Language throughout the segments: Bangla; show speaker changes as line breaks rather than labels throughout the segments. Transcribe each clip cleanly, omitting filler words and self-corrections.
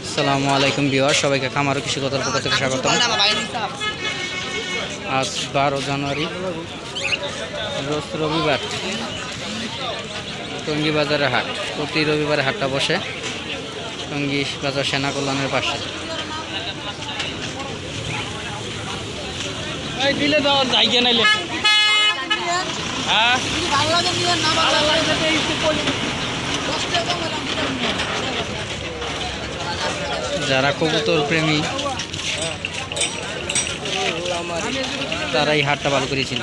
আসসালামু আলাইকুম ভিউয়ার, সবাইকে খামার ও কৃষি কথার পক্ষ থেকে স্বাগতম। আজ 12 জানুয়ারি, রোজ রবিবার, টঙ্গী বাজারে হাট। প্রতি রবিবারে হাটটা বসে টঙ্গী বাজার সেনা কল্যাণের পাশে। দিলে দেওয়ার জায়গা নাইলে যারা কবুতর প্রেমী তারা এই হাটটা ভালো করেছেন।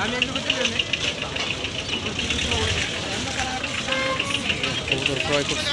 কবুতর ক্রয় করছে।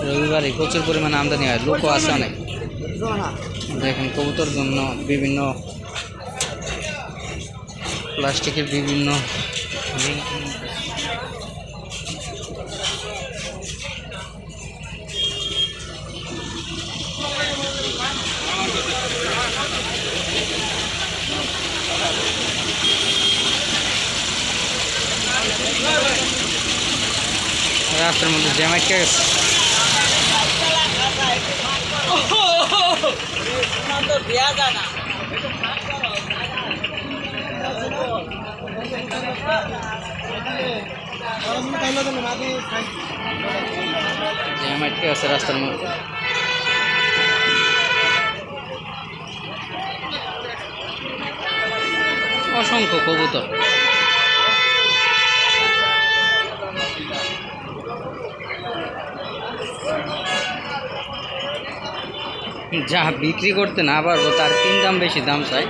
রবিবারে প্রচুর পরিমাণে আমদানি হয়, লোকও আছে অনেক। দেখেন কবুতর জন্য বিভিন্ন প্লাস্টিকের বিভিন্ন রাস্তার মধ্যে জ্যাম আটকে গেছে। জ্যাম আটকে গেছে রাস্তার মধ্যে। অসংখ্য কবুতর। যা বিক্রি করতে না পারবো তার 3 দাম বেশি দাম চাই।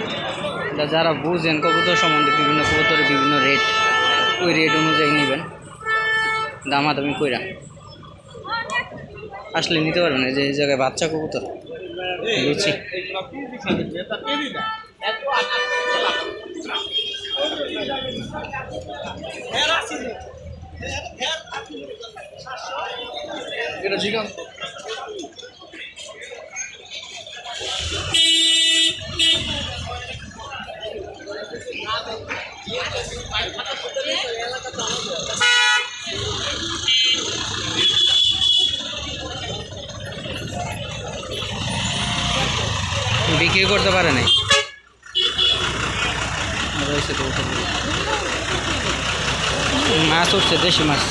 যারা বুঝেন কবুতর সম্বন্ধে, বিভিন্ন কবুতরের বিভিন্ন রেট, ওই রেট অনুযায়ী নেবেন, দামাদামি কইরা আসলে নিতে পারবেন। যে এই জায়গায় বাচ্চা কবুতর লুচি। বিক্রি করতে পারে নাই, রয়েছে তো মাছ উঠছে, দেশি মাছ।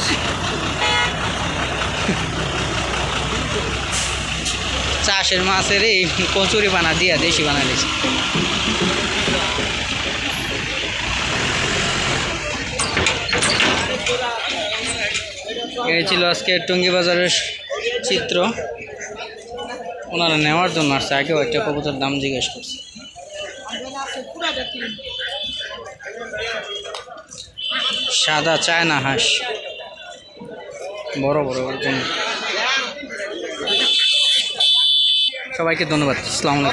চাষের মাছের এই কচুরি বানা দিয়া দেশি বানা দিয়েছে। এই ছিল আজকে টঙ্গী বাজারের চিত্র। ওনারা নেওয়ার জন্য আসছে, আগেও একটা কবুতর দাম জিজ্ঞেস করছে। সাদা চায়না হাঁস, বড় বড় ওজন। সবাইকে ধন্যবাদ। আসসালামু আলাইকুম।